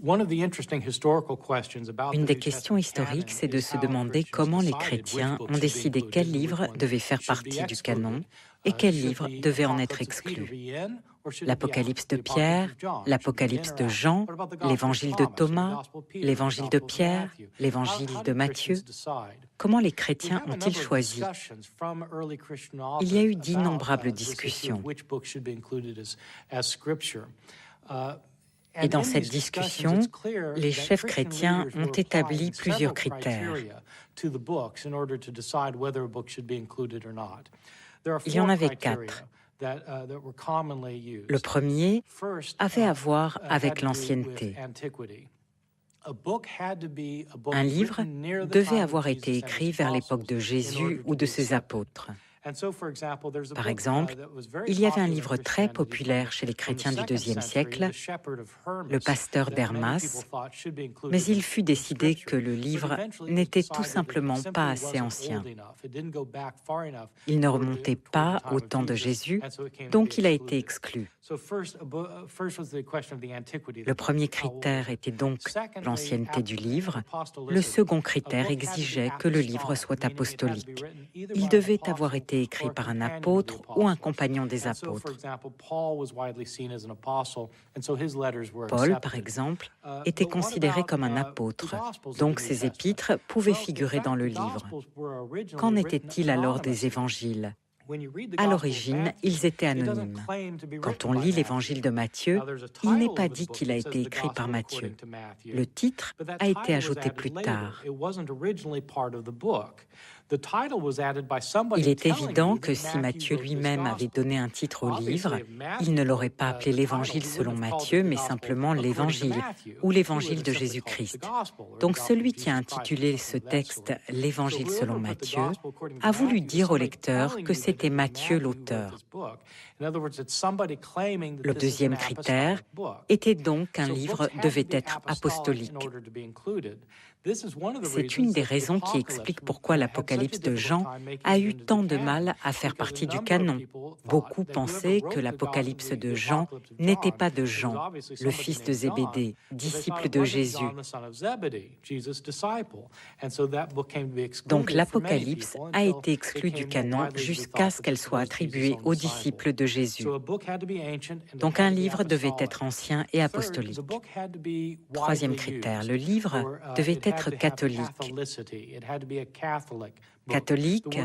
Une des questions historiques, c'est de se demander comment les chrétiens ont décidé quels livres devaient faire partie du canon et quels livres devaient en être exclus. L'Apocalypse de Pierre, l'Apocalypse de Jean, l'Évangile de Thomas, l'Évangile de Pierre, l'Évangile de Matthieu. Comment les chrétiens ont-ils choisi? Il y a eu d'innombrables discussions. Et dans cette discussion, les chefs chrétiens ont établi plusieurs critères. Il y en avait 4. Le premier avait à voir avec l'ancienneté. Un livre devait avoir été écrit vers l'époque de Jésus ou de ses apôtres. Par exemple, il y avait un livre très populaire chez les chrétiens du IIe siècle, Le Pasteur d'Hermas, mais il fut décidé que le livre n'était tout simplement pas assez ancien. Il ne remontait pas au temps de Jésus, donc il a été exclu. Le premier critère était donc l'ancienneté du livre. Le second critère exigeait que le livre soit apostolique. Il devait avoir été écrit par un apôtre ou un compagnon des apôtres. Paul, par exemple, était considéré comme un apôtre, donc ses épîtres pouvaient figurer dans le livre. Qu'en était-il alors des évangiles ? À l'origine, ils étaient anonymes. Quand on lit l'évangile de Matthieu, il n'est pas dit qu'il a été écrit par Matthieu. Le titre a été ajouté plus tard. Il est évident que si Matthieu lui-même avait donné un titre au livre, il ne l'aurait pas appelé l'Évangile selon Matthieu, mais simplement l'Évangile ou l'Évangile de Jésus-Christ. Donc celui qui a intitulé ce texte « L'Évangile selon Matthieu » a voulu dire au lecteur que c'était Matthieu l'auteur. Le deuxième critère était donc qu'un livre devait être apostolique. C'est une des raisons qui explique pourquoi l'Apocalypse de Jean a eu tant de mal à faire partie du canon. Beaucoup pensaient que l'Apocalypse de Jean n'était pas de Jean, le fils de Zébédée, disciple de Jésus. Donc l'Apocalypse a été exclue du canon jusqu'à ce qu'elle soit attribuée aux disciples de Jésus. Donc un livre devait être ancien et apostolique. Troisième critère, le livre devait être catholique. Catholique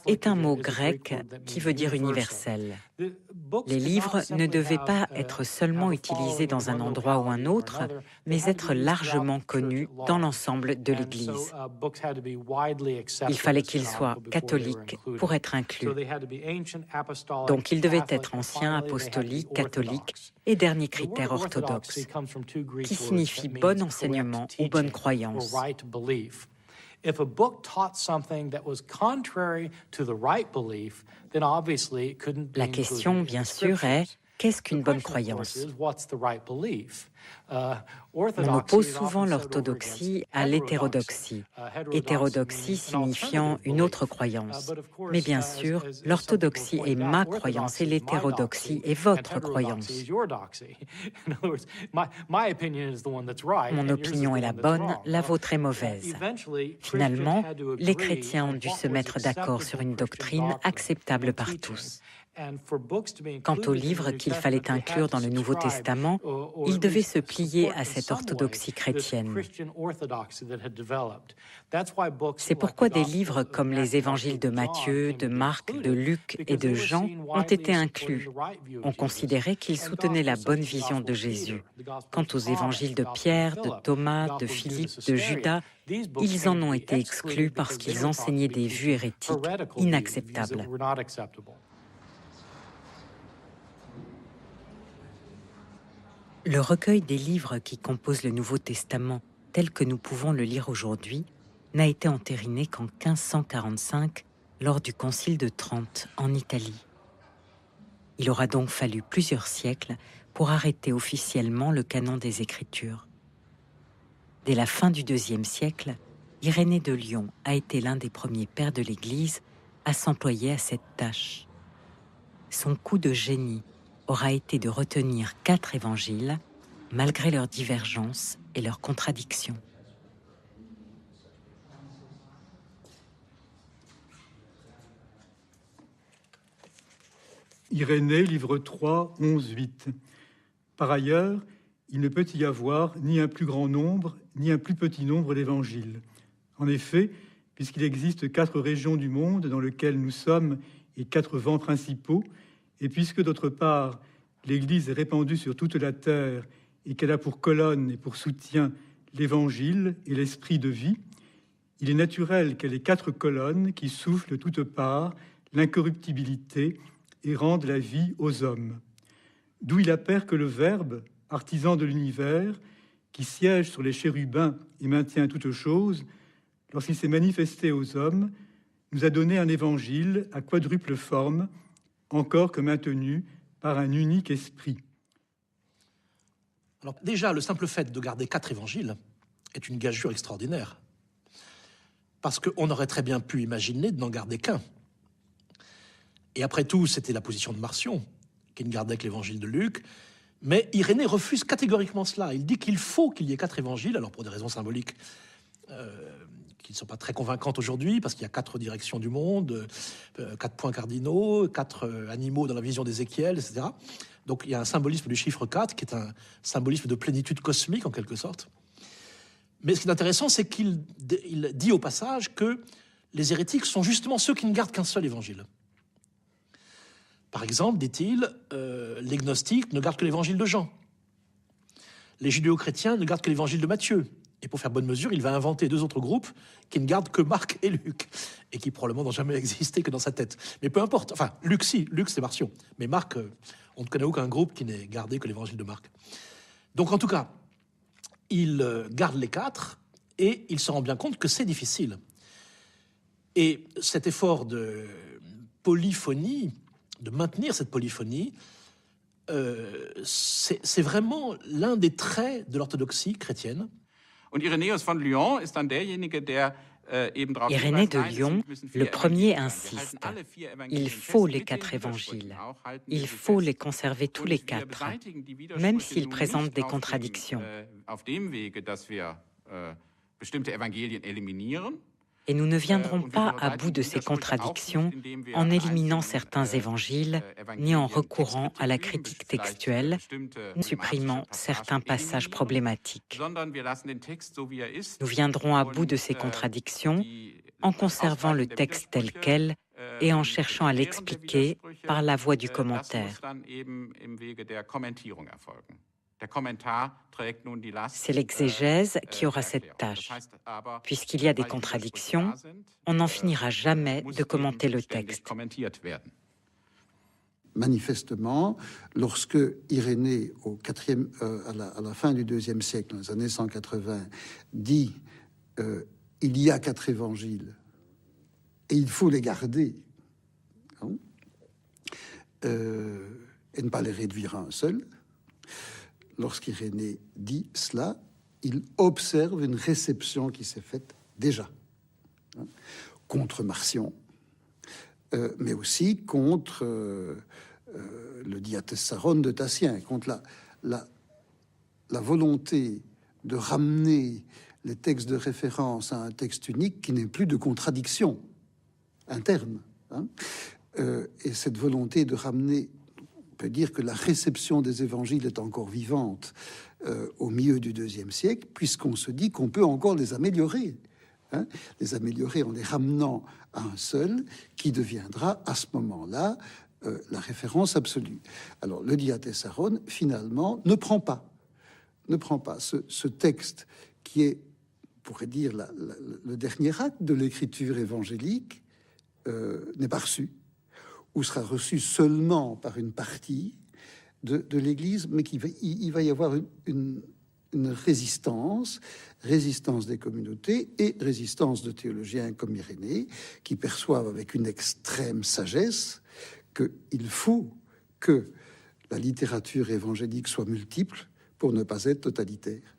est un mot grec qui veut dire universel. Les livres ne devaient pas être seulement utilisés dans un endroit ou un autre, mais être largement connus dans l'ensemble de l'Église. Il fallait qu'ils soient catholiques pour être inclus. Donc ils devaient être anciens, apostoliques, catholiques et dernier critère orthodoxe, qui signifie bon enseignement ou bonne croyance. If a book taught something that was contrary to the right belief, then obviously it couldn't be La question, bien sûr, est qu'est-ce qu'une bonne croyance? On oppose souvent l'orthodoxie à l'hétérodoxie. Hétérodoxie signifiant une autre croyance. Mais bien sûr, l'orthodoxie est ma croyance et l'hétérodoxie est votre croyance. Mon opinion est la bonne, la vôtre est mauvaise. Finalement, les chrétiens ont dû se mettre d'accord sur une doctrine acceptable par tous. Quant aux livres qu'il fallait inclure dans le Nouveau Testament, ils devaient se plier à cette orthodoxie chrétienne. C'est pourquoi des livres comme les évangiles de Matthieu, de Marc, de Luc et de Jean ont été inclus. On considérait qu'ils soutenaient la bonne vision de Jésus. Quant aux évangiles de Pierre, de Thomas, de Philippe, de Judas, ils en ont été exclus parce qu'ils enseignaient des vues hérétiques inacceptables. Le recueil des livres qui composent le Nouveau Testament, tel que nous pouvons le lire aujourd'hui, n'a été entériné qu'en 1545, lors du Concile de Trente, en Italie. Il aura donc fallu plusieurs siècles pour arrêter officiellement le canon des Écritures. Dès la fin du IIe siècle, Irénée de Lyon a été l'un des premiers pères de l'Église à s'employer à cette tâche. Son coup de génie aura été de retenir 4 évangiles, malgré leurs divergences et leurs contradictions. Irénée, livre 3, 11-8. Par ailleurs, il ne peut y avoir ni un plus grand nombre, ni un plus petit nombre d'évangiles. En effet, puisqu'il existe 4 régions du monde dans lesquelles nous sommes et 4 vents principaux, et puisque d'autre part, l'Église est répandue sur toute la terre et qu'elle a pour colonne et pour soutien l'Évangile et l'Esprit de vie, il est naturel qu'elle ait 4 colonnes qui soufflent toutes parts l'incorruptibilité et rendent la vie aux hommes. D'où il appert que le Verbe, artisan de l'univers, qui siège sur les chérubins et maintient toutes choses, lorsqu'il s'est manifesté aux hommes, nous a donné un évangile à quadruple forme, encore que maintenu par un unique esprit. Alors déjà, le simple fait de garder 4 évangiles est une gageure extraordinaire. Parce qu'on aurait très bien pu imaginer de n'en garder qu'un. Et après tout, c'était la position de Marcion, qui ne gardait que l'évangile de Luc. Mais Irénée refuse catégoriquement cela. Il dit qu'il faut qu'il y ait 4 évangiles, alors pour des raisons symboliques qui ne sont pas très convaincantes aujourd'hui, parce qu'il y a 4 directions du monde, 4 points cardinaux, 4 animaux dans la vision d'Ézéchiel, etc. Donc il y a un symbolisme du chiffre 4, qui est un symbolisme de plénitude cosmique, en quelque sorte. Mais ce qui est intéressant, c'est qu'il dit au passage que les hérétiques sont justement ceux qui ne gardent qu'un seul évangile. Par exemple, dit-il, les gnostiques ne gardent que l'évangile de Jean. Les judéo-chrétiens ne gardent que l'évangile de Matthieu. Et pour faire bonne mesure, il va inventer 2 autres groupes qui ne gardent que Marc et Luc, et qui probablement n'ont jamais existé que dans sa tête. Mais peu importe. Enfin, Luc, si. Luc, c'est Marcion. Mais Marc, on ne connaît aucun groupe qui n'ait gardé que l'évangile de Marc. Donc, en tout cas, il garde les 4, et il se rend bien compte que c'est difficile. Et cet effort de polyphonie, de maintenir cette polyphonie, c'est vraiment l'un des traits de l'orthodoxie chrétienne. Irénée de Lyon, le premier insiste. Il faut les 4 évangiles. Il faut les conserver tous les 4, même s'ils présentent des contradictions. Et nous ne viendrons pas à bout de ces contradictions en éliminant certains évangiles, ni en recourant à la critique textuelle, ni en supprimant certains passages problématiques. Nous viendrons à bout de ces contradictions en conservant le texte tel quel et en cherchant à l'expliquer par la voie du commentaire. C'est l'exégèse qui aura cette tâche. Puisqu'il y a des contradictions, on n'en finira jamais de commenter le texte. Manifestement, lorsque Irénée, à la fin du IIe siècle, dans les années 180, dit il y a 4 évangiles et il faut les garder, hein, et ne pas les réduire à un seul. Lorsqu'Irénée dit cela, il observe une réception qui s'est faite déjà, hein, contre Marcion, mais aussi contre le diatessaron de Tatien, contre la volonté de ramener les textes de référence à un texte unique qui n'est plus de contradiction interne, hein, et cette volonté de ramener, on peut dire que la réception des évangiles est encore vivante au milieu du IIe siècle, puisqu'on se dit qu'on peut encore les améliorer, hein, les améliorer en les ramenant à un seul, qui deviendra à ce moment-là la référence absolue. Alors le diatessaron, finalement, ne prend pas ce texte qui est, on pourrait dire, le dernier acte de l'écriture évangélique, n'est pas reçu, ou sera reçu seulement par une partie de l'Église, mais il va y avoir une résistance des communautés et résistance de théologiens comme Irénée, qui perçoivent avec une extrême sagesse qu'il faut que la littérature évangélique soit multiple pour ne pas être totalitaire.